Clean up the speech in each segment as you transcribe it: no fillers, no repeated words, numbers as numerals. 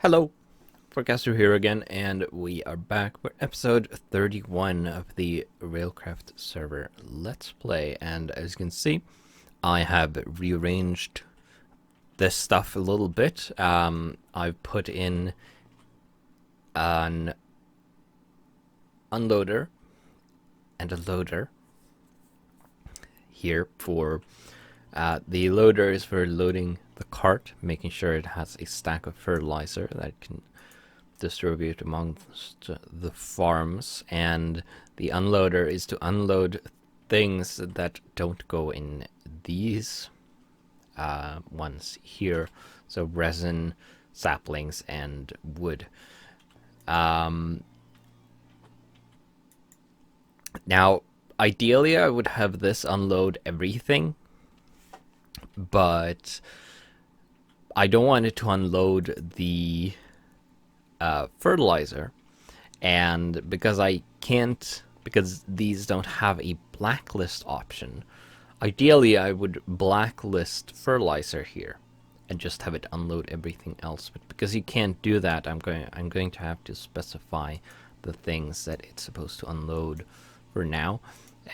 Hello, Forecaster here again, and we are back for episode 31 of the Railcraft server Let's Play. And as you can see, I have rearranged this stuff a little bit. I've put in an unloader and a loader here for the loader is for loading the cart, making sure it has a stack of fertilizer that it can distribute amongst the farms, and the unloader is to unload things that don't go in these ones here, so resin, saplings, and wood. Now, ideally, I would have this unload everything, but I don't want it to unload the fertilizer, and because I can't, because these don't have a blacklist option, ideally I would blacklist fertilizer here and just have it unload everything else. But because you can't do that, I'm going to have to specify the things that it's supposed to unload for now.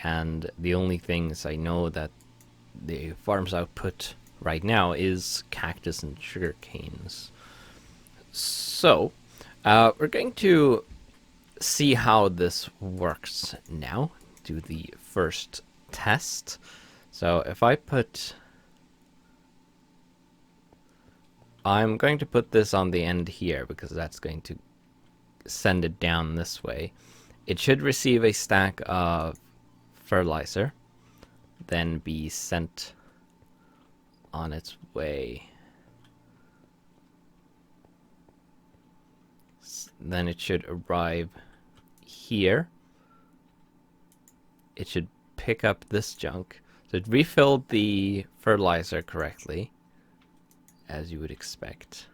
And the only things I know that the farm's output right now is cactus and sugar canes. So we're going to see how this works now. Do the first test. So if I put, I'm going to put this on the end here because that's going to send it down this way. It should receive a stack of fertilizer, then be sent on its way. Then it should arrive here. It should pick up this junk. So it refilled the fertilizer correctly, as you would expect.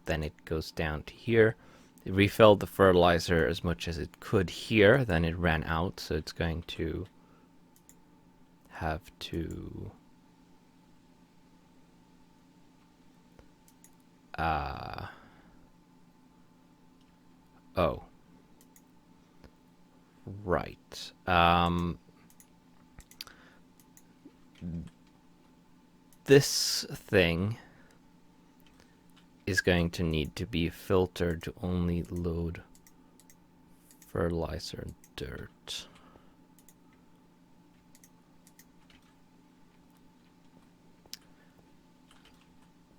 Then it goes down to here. It refilled the fertilizer as much as it could here. Then it ran out, so it's going to have to oh, right. This thing is going to need to be filtered to only load fertilizer and dirt.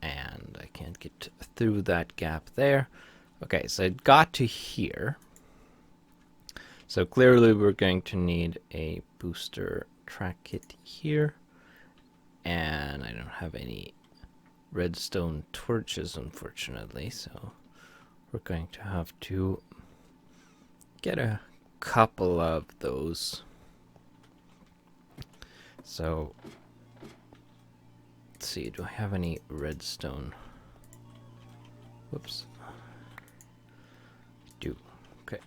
And I can't get through that gap there. Okay, so it got to here. So clearly we're going to need a booster track kit here. And I don't have any redstone torches, unfortunately, so we're going to have to get a couple of those. So let's see, do I have any redstone? Whoops. I do. Okay.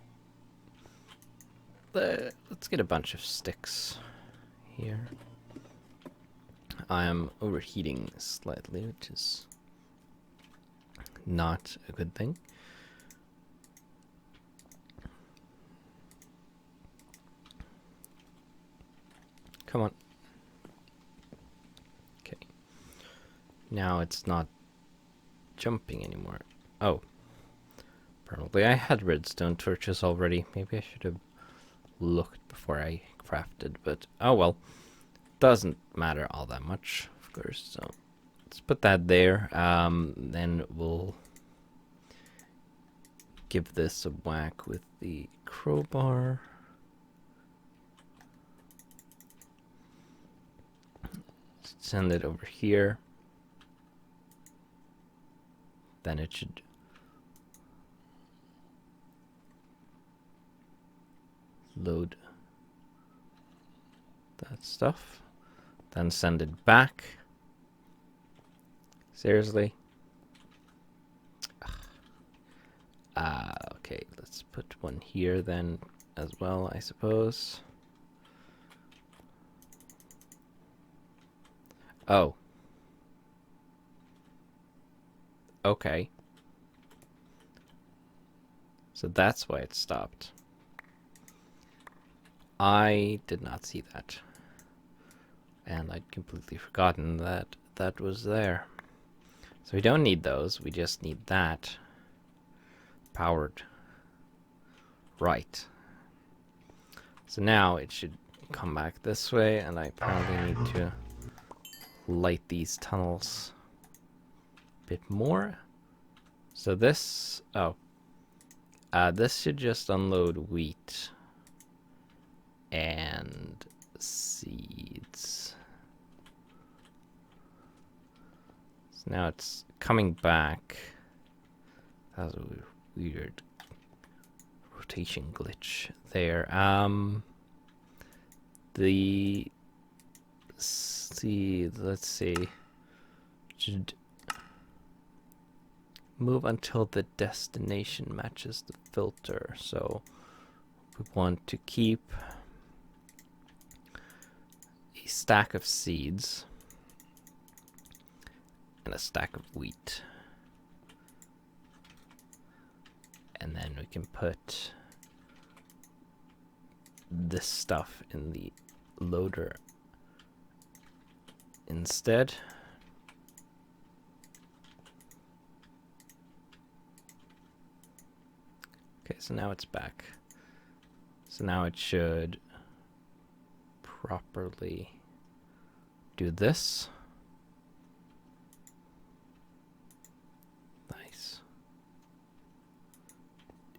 Let's get a bunch of sticks here. I am overheating slightly, which is not a good thing. Come on. Okay. Now it's not jumping anymore. Oh. Probably I had redstone torches already. Maybe I should have looked before I crafted, but oh well. Doesn't matter all that much, of course. So let's put that there. Then we'll give this a whack with the crowbar. Send it over here. Then it should load that stuff. Then send it back. Seriously? Okay, let's put one here then as well, I suppose. Oh. Okay. So that's why it stopped. I did not see that. And I'd completely forgotten that that was there. So we don't need those, we just need that. Powered. Right. So now it should come back this way, and I probably need to light these tunnels a bit more. So this, this should just unload wheat and seeds. So now it's coming back. That was a weird rotation glitch there. Let's see, should move until the destination matches the filter. So we want to keep a stack of seeds and a stack of wheat. And then we can put this stuff in the loader instead. Okay, so now it's back. So now it should properly do this. Nice.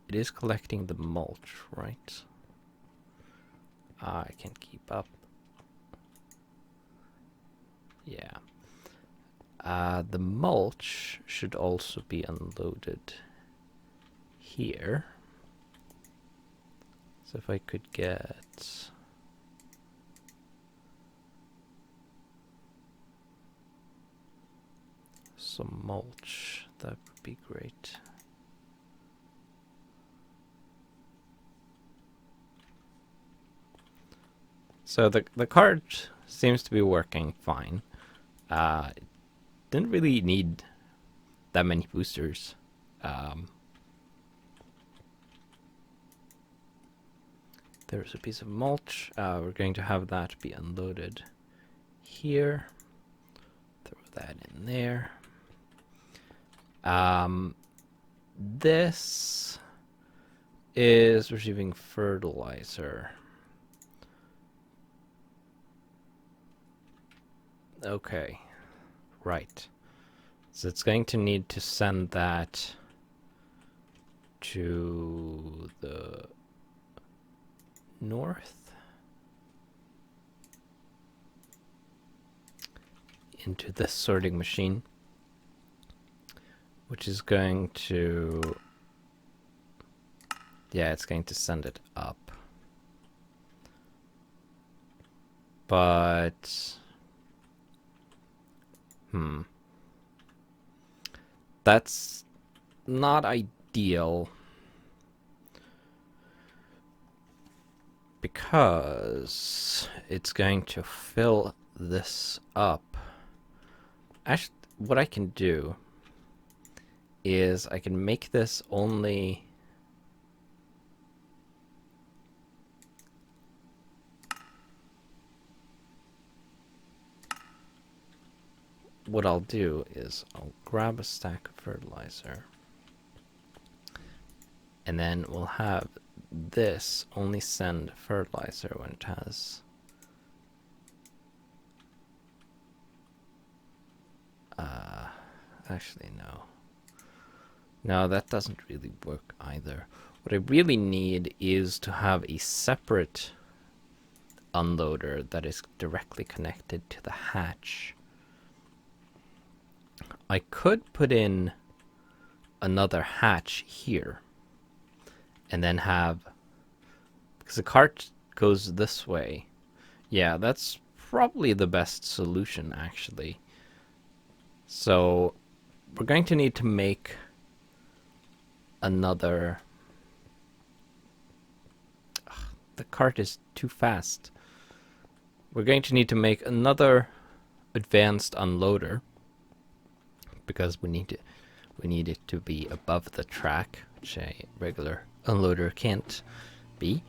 It is collecting the mulch, right? I can't keep up. Yeah. The mulch should also be unloaded here. So if I could get some mulch, that would be great. So the cart seems to be working fine. Didn't really need that many boosters. There's a piece of mulch. We're going to have that be unloaded here. Throw that in there. This is receiving fertilizer. Okay, right. So it's going to need to send that to the north into this sorting machine, which is going to, yeah, it's going to send it up. But that's not ideal, because it's going to fill this up. Actually, what I can do is I can make this only what I'll do is I'll grab a stack of fertilizer, and then we'll have this only send fertilizer when it has actually no, that doesn't really work either. What I really need is to have a separate unloader that is directly connected to the hatch. I could put in another hatch here and then have, because the cart goes this way. Yeah, that's probably the best solution, actually. So we're going to need to make another. The cart is too fast. We're going to need to make another advanced unloader, because we we need it to be above the track, which a regular unloader can't be.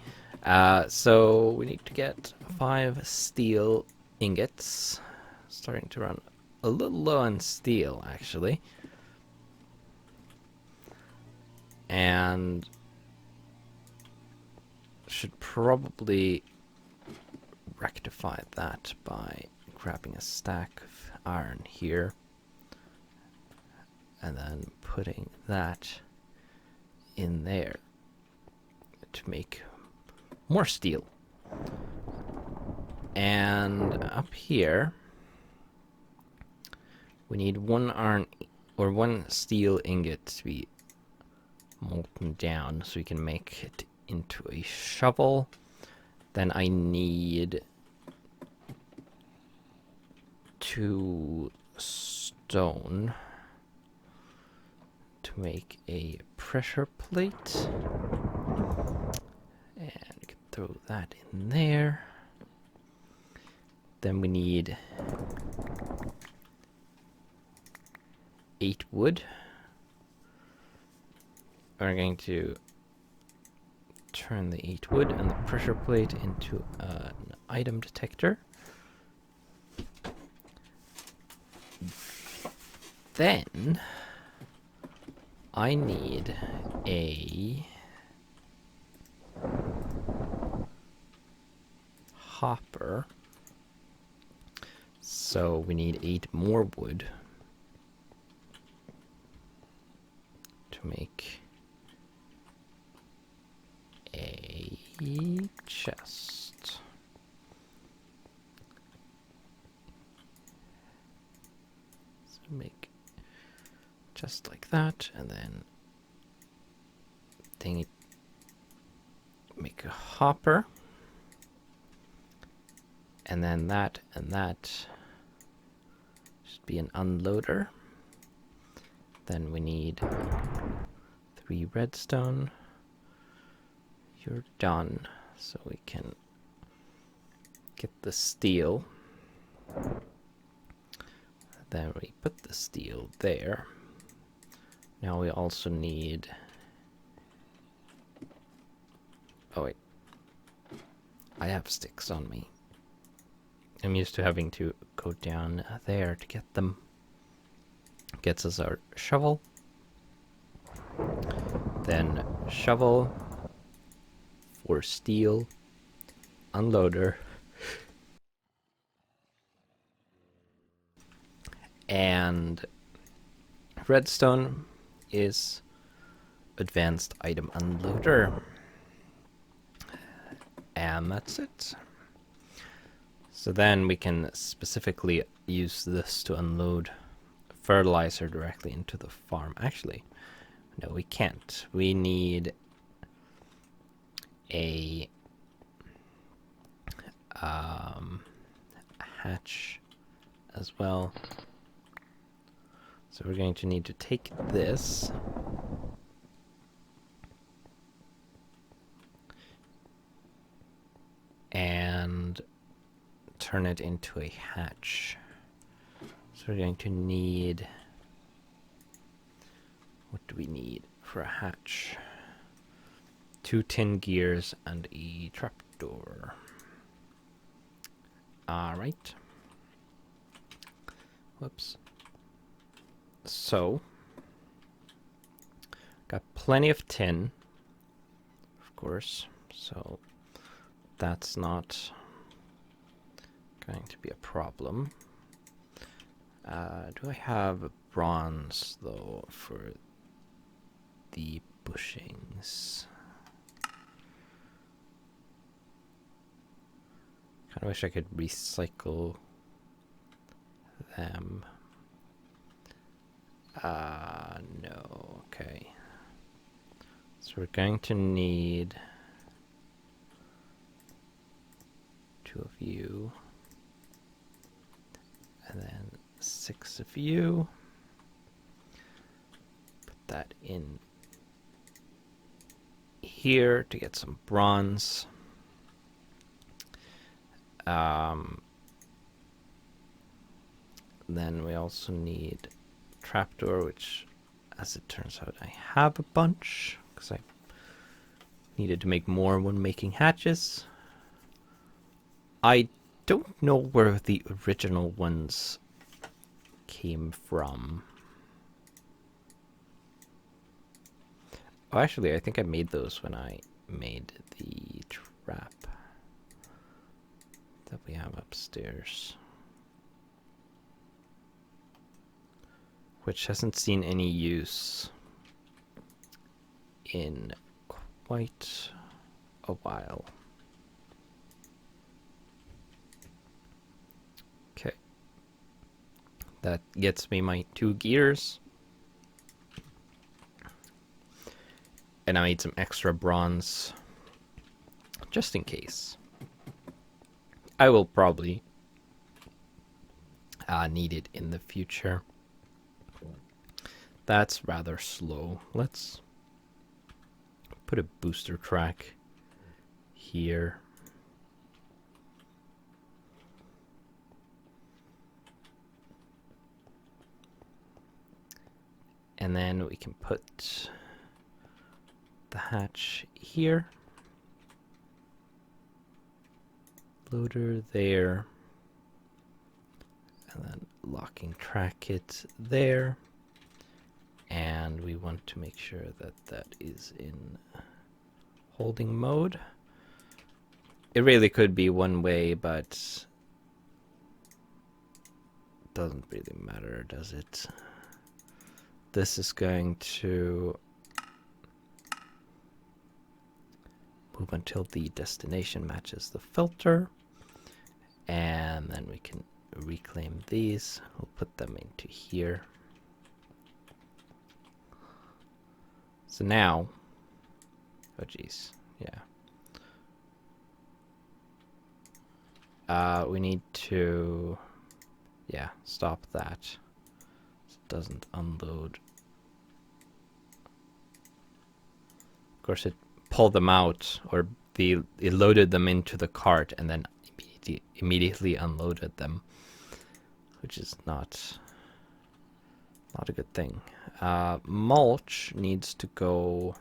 So we need to get 5 steel ingots. Starting to run a little low on steel, actually. And should probably rectify that by grabbing a stack of iron here and then putting that in there to make more steel. And up here we need 1 iron or 1 steel ingot to be molten down so we can make it into a shovel. Then I need 2 stone to make a pressure plate. And you can throw that in there. Then we need 8 wood. We're going to turn the 8 wood and the pressure plate into an item detector. Then I need a hopper. So we need 8 more wood to make a chest. So make just like that, and then make a hopper, and then that and that should be an unloader. Then we need 3 redstone. You're done, so we can get the steel. Then we put the steel there. Now we also need... Oh wait, I have sticks on me. I'm used to having to go down there to get them. Gets us our shovel. Then shovel for steel, unloader, and redstone is advanced item unloader. And that's it. So then we can specifically use this to unload fertilizer directly into the farm. Actually, no, we can't. We need a hatch as well. So we're going to need to take this and turn it into a hatch. So we're going to need... What do we need for a hatch? 2 tin gears and a trapdoor. Alright. Whoops. So, got plenty of tin, of course, so that's not going to be a problem. Do I have bronze, though, for the bushings? Kind of wish I could recycle them. No, okay. So we're going to need 2 of you, and then 6 of you. Put that in here to get some bronze. Then we also need trapdoor, which As it turns out, I have a bunch, because I needed to make more when making hatches. I don't know where the original ones came from. Oh, actually, I think I made those when I made the trap that we have upstairs, which hasn't seen any use in quite a while. Okay. That gets me my 2 gears. And I made some extra bronze just in case. I will probably need it in the future. That's rather slow. Let's put a booster track here. And then we can put the hatch here. Loader there. And then locking track kit there. And we want to make sure that that is in holding mode. It really could be one way, but doesn't really matter, does it? This is going to move until the destination matches the filter. And then we can reclaim these. We'll put them into here. So now, oh geez, yeah. We need to, stop that. So it doesn't unload. Of course, it pulled them out, or it loaded them into the cart and then immediately unloaded them, which is not a good thing. Mulch needs to go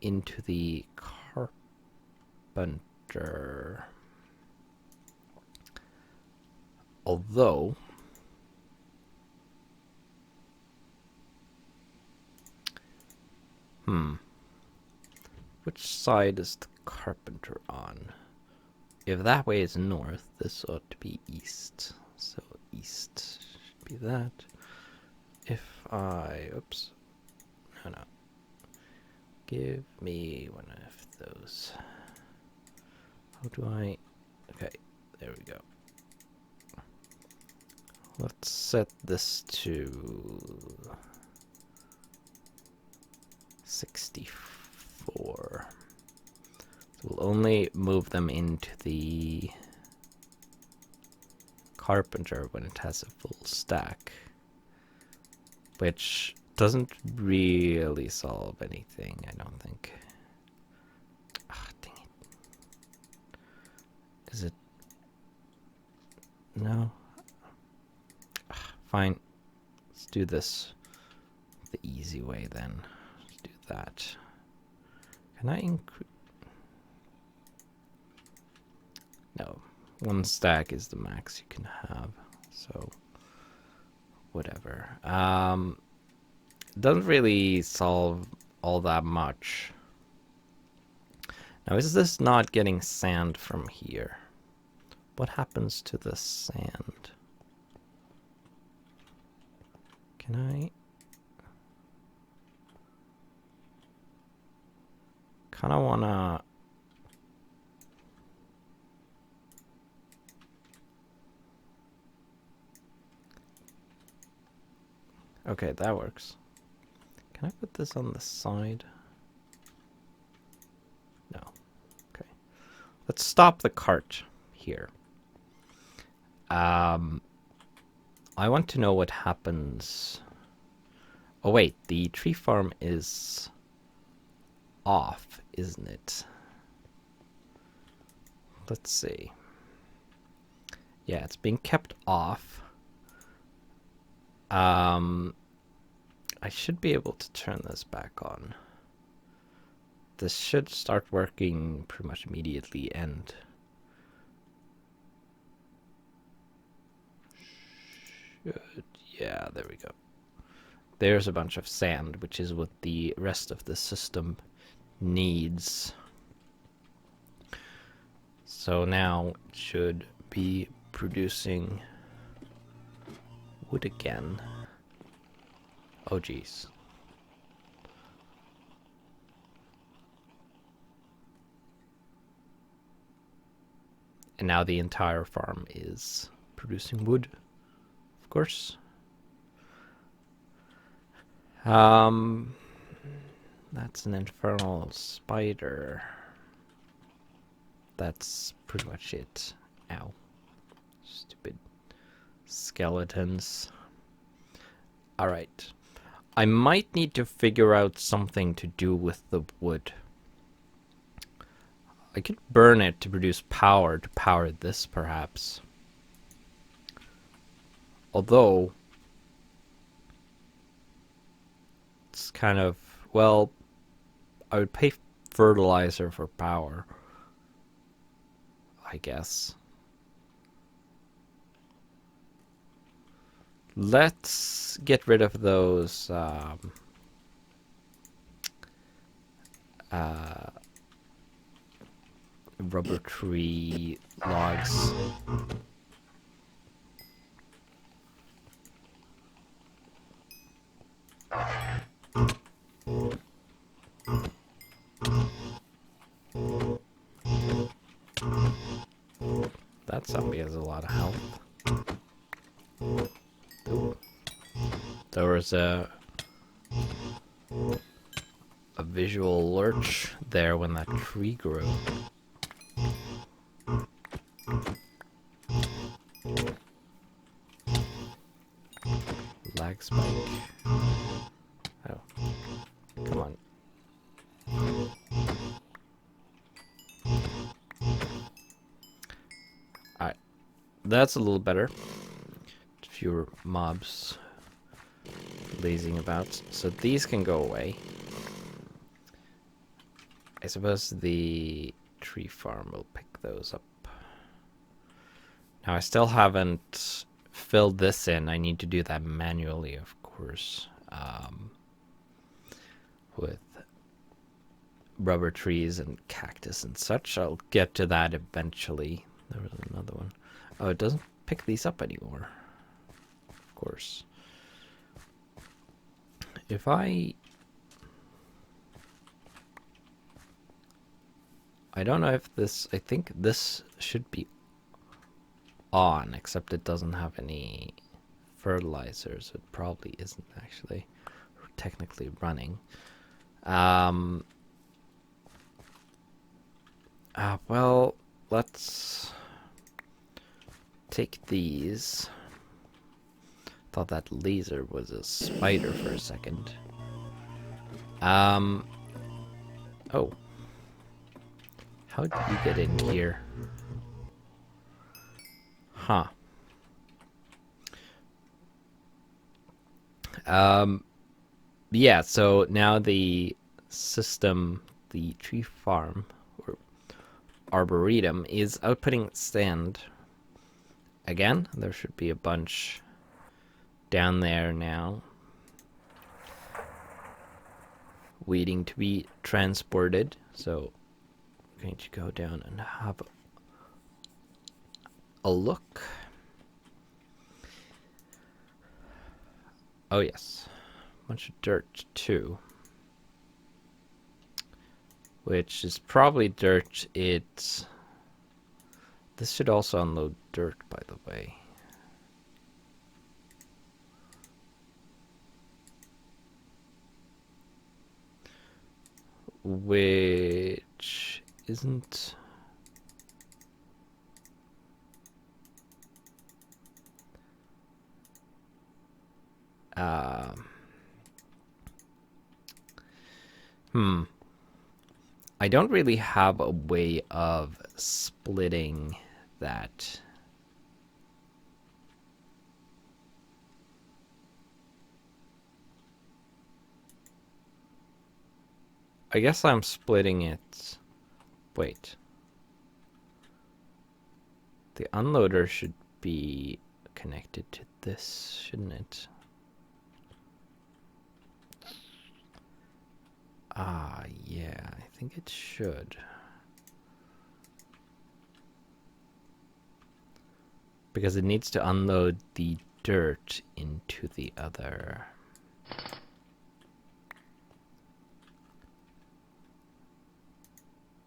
into the carpenter. Although, which side is the carpenter on? If that way is north, this ought to be east. So east should be that. If I, oops, no, give me one of those. How do I, okay, there we go. Let's set this to 64. So we'll only move them into the carpenter when it has a full stack, which doesn't really solve anything, I don't think. Ah, dang it. Is it? No? Ah, fine. Let's do this the easy way then. Let's do that. Can I increase? No. 1 stack is the max you can have, so whatever. Doesn't really solve all that much. Now, is this not getting sand from here? What happens to the sand? Can I? Kind of wanna. Okay, that works. Can I put this on the side? No. Okay. Let's stop the cart here. I want to know what happens. Oh wait, the tree farm is off, isn't it? Let's see. Yeah, it's being kept off. I should be able to turn this back on. This should start working pretty much immediately, and yeah, there we go. There's a bunch of sand, which is what the rest of the system needs. So now it should be producing wood again. Oh geez. And now the entire farm is producing wood, of course. That's an infernal spider. That's pretty much it. Ow. Stupid skeletons. Alright. I might need to figure out something to do with the wood. I could burn it to produce power to power this, perhaps. Although, it's kind of, well, I would pay fertilizer for power, I guess. Let's get rid of those rubber tree logs. That zombie has a lot of health. Ooh. There was a visual lurch there when that tree grew. Lag spike. Oh. Come on. Alright. That's a little better. Fewer mobs lazing about. So these can go away. I suppose the tree farm will pick those up. Now I still haven't filled this in. I need to do that manually, of course. With rubber trees and cactus and such. I'll get to that eventually. There was another one. Oh, it doesn't pick these up anymore. Of course. If I don't know if this, I think this should be on, except it doesn't have any fertilizers. It probably isn't actually technically running. Well, let's take these. Thought that laser was a spider for a second. Oh. How did you get in here? Huh. Yeah, so now the system, the tree farm, or arboretum, is outputting sand. Again, there should be a bunch down there now, waiting to be transported. So I'm going to go down and have a look. Oh yes, a bunch of dirt too, which is probably dirt. This should also unload dirt, by the way. Which isn't... I don't really have a way of splitting that. I guess I'm splitting it. Wait. The unloader should be connected to this, shouldn't it? Ah, yeah, I think it should. Because it needs to unload the dirt into the other.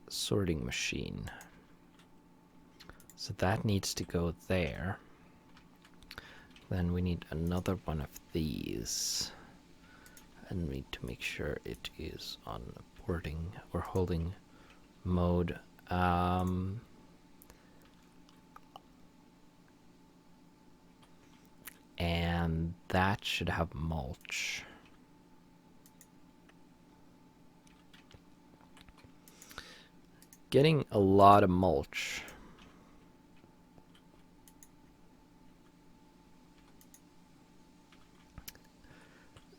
Sorting machine. So that needs to go there. Then we need another one of these. And we need to make sure it is on boarding or holding mode. And that should have mulch. Getting a lot of mulch.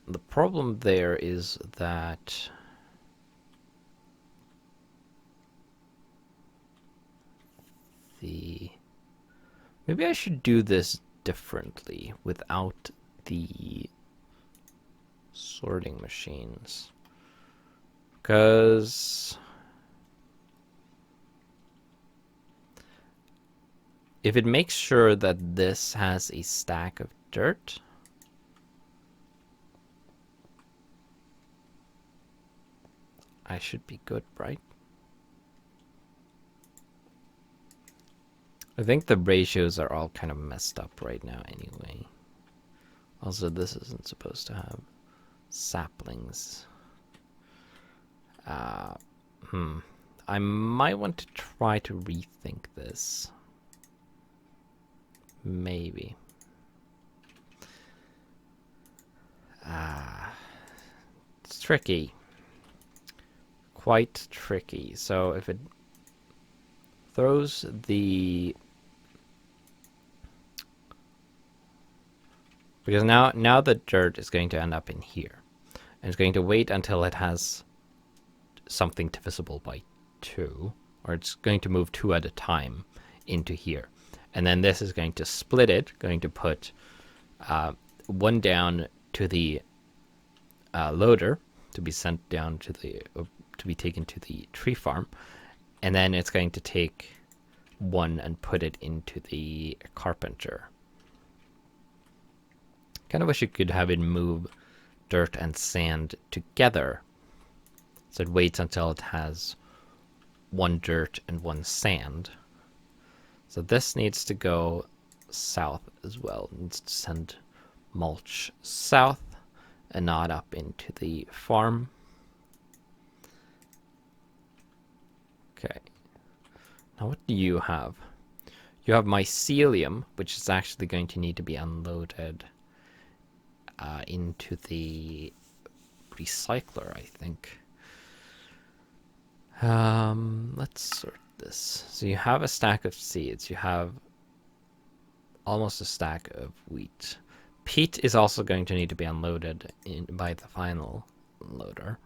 The problem there is that maybe I should do this differently without the sorting machines. Because if it makes sure that this has a stack of dirt, I should be good, right? I think the ratios are all kind of messed up right now anyway. Also, this isn't supposed to have saplings. I might want to try to rethink this. Maybe. It's tricky. Quite tricky. So if it throws the... Because now the dirt is going to end up in here. And it's going to wait until it has something divisible by 2. Or it's going to move 2 at a time into here. And then this is going to split it, going to put 1 down to the loader to be sent down to the... to be taken to the tree farm, and then it's going to take 1 and put it into the carpenter. Kind of wish you could have it move dirt and sand together, so it waits until it has 1 dirt and 1 sand. So this needs to go south as well. It needs to send mulch south and not up into the farm. Okay. Now what do you have? You have mycelium, which is actually going to need to be unloaded into the recycler, I think. Let's sort this. So you have a stack of seeds. You have almost a stack of wheat. Peat is also going to need to be unloaded by the final loader.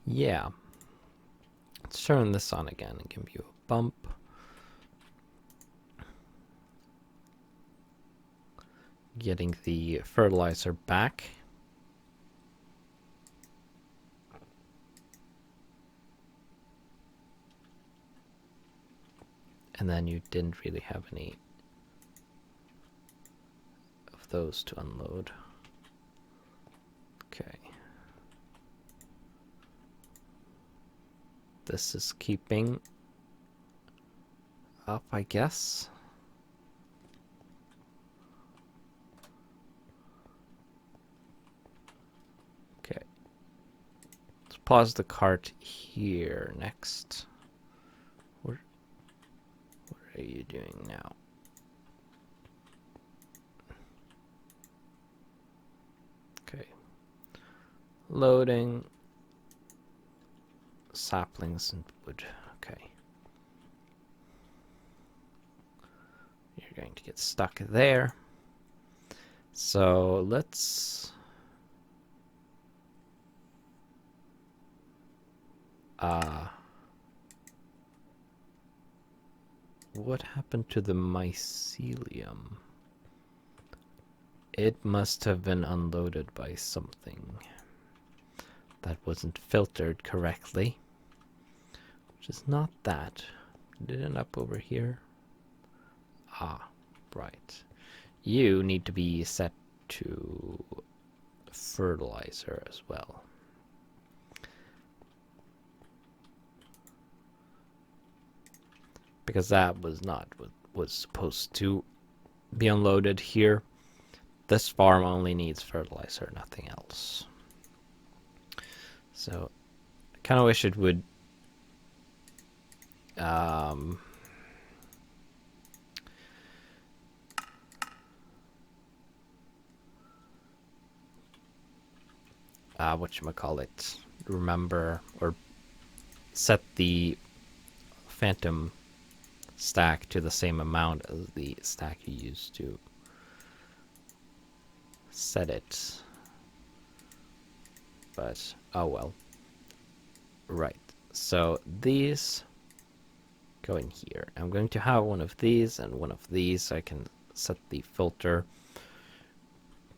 Yeah. Let's turn this on again and give you a bump. Getting the fertilizer back. And then you didn't really have any of those to unload. Okay. This is keeping up, I guess. Okay. Let's pause the cart here next. What are you doing now? Okay. Loading. Saplings and wood. Okay. You're going to get stuck there. So let's What happened to the mycelium? It must have been unloaded by something that wasn't filtered correctly, which is not that. Did it end up over here? Ah, right. You need to be set to fertilizer as well. Because that was not what was supposed to be unloaded here. This farm only needs fertilizer, nothing else. So, I kind of wish it would whatchamacallit, remember or set the phantom stack to the same amount as the stack you used to set it. But, oh well. Right, so these go in here. I'm going to have one of these and one of these so I can set the filter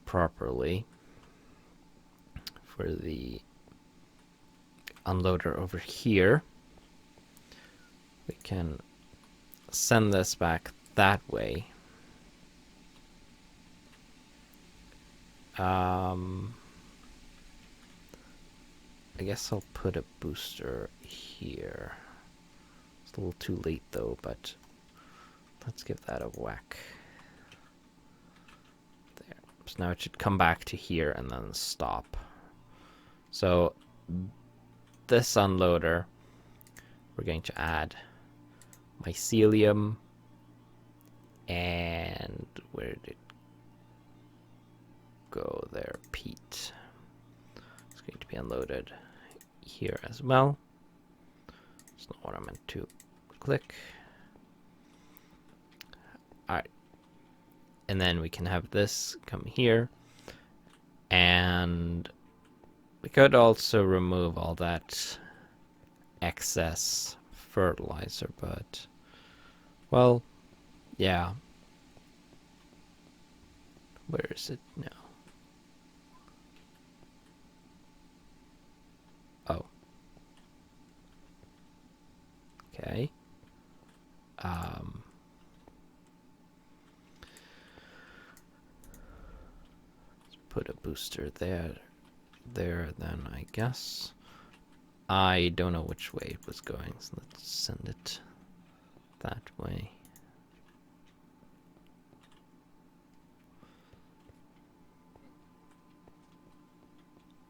properly for the unloader over here. We can send this back that way. I guess I'll put a booster here. It's a little too late though, but let's give that a whack. There. So now it should come back to here and then stop. So this unloader, we're going to add mycelium, and where did it go there? Peat. It's going to be unloaded here as well. It's not what I meant to click. Alright. And then we can have this come here. And we could also remove all that excess fertilizer, but, well, yeah. Where is it now? Oh. Okay. Let's put a booster there then, I guess. I don't know which way it was going, so let's send it that way.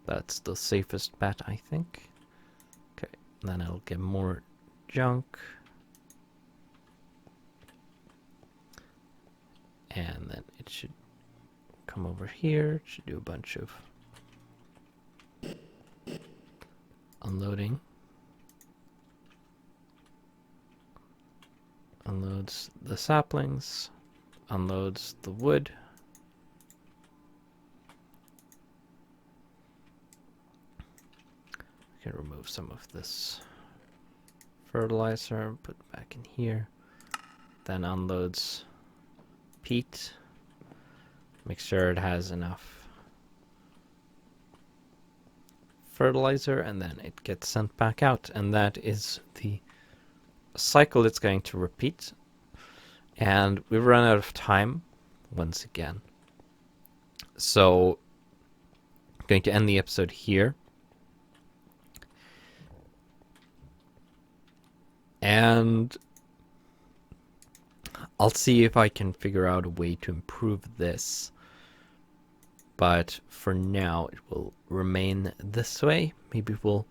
That's the safest bet, I think. Okay, then I'll get more junk. And then it should come over here. It should do a bunch of unloading. Unloads the saplings. Unloads the wood. I can remove some of this fertilizer, put it back in here. Then unloads peat. Make sure it has enough fertilizer, and then it gets sent back out. And that is the cycle it's going to repeat. And we've run out of time once again. So I'm going to end the episode here. And I'll see if I can figure out a way to improve this. But for now, it will remain this way. Maybe we'll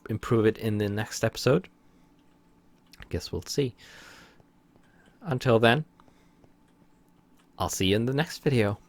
improve it in the next episode. I guess we'll see. Until then, I'll see you in the next video.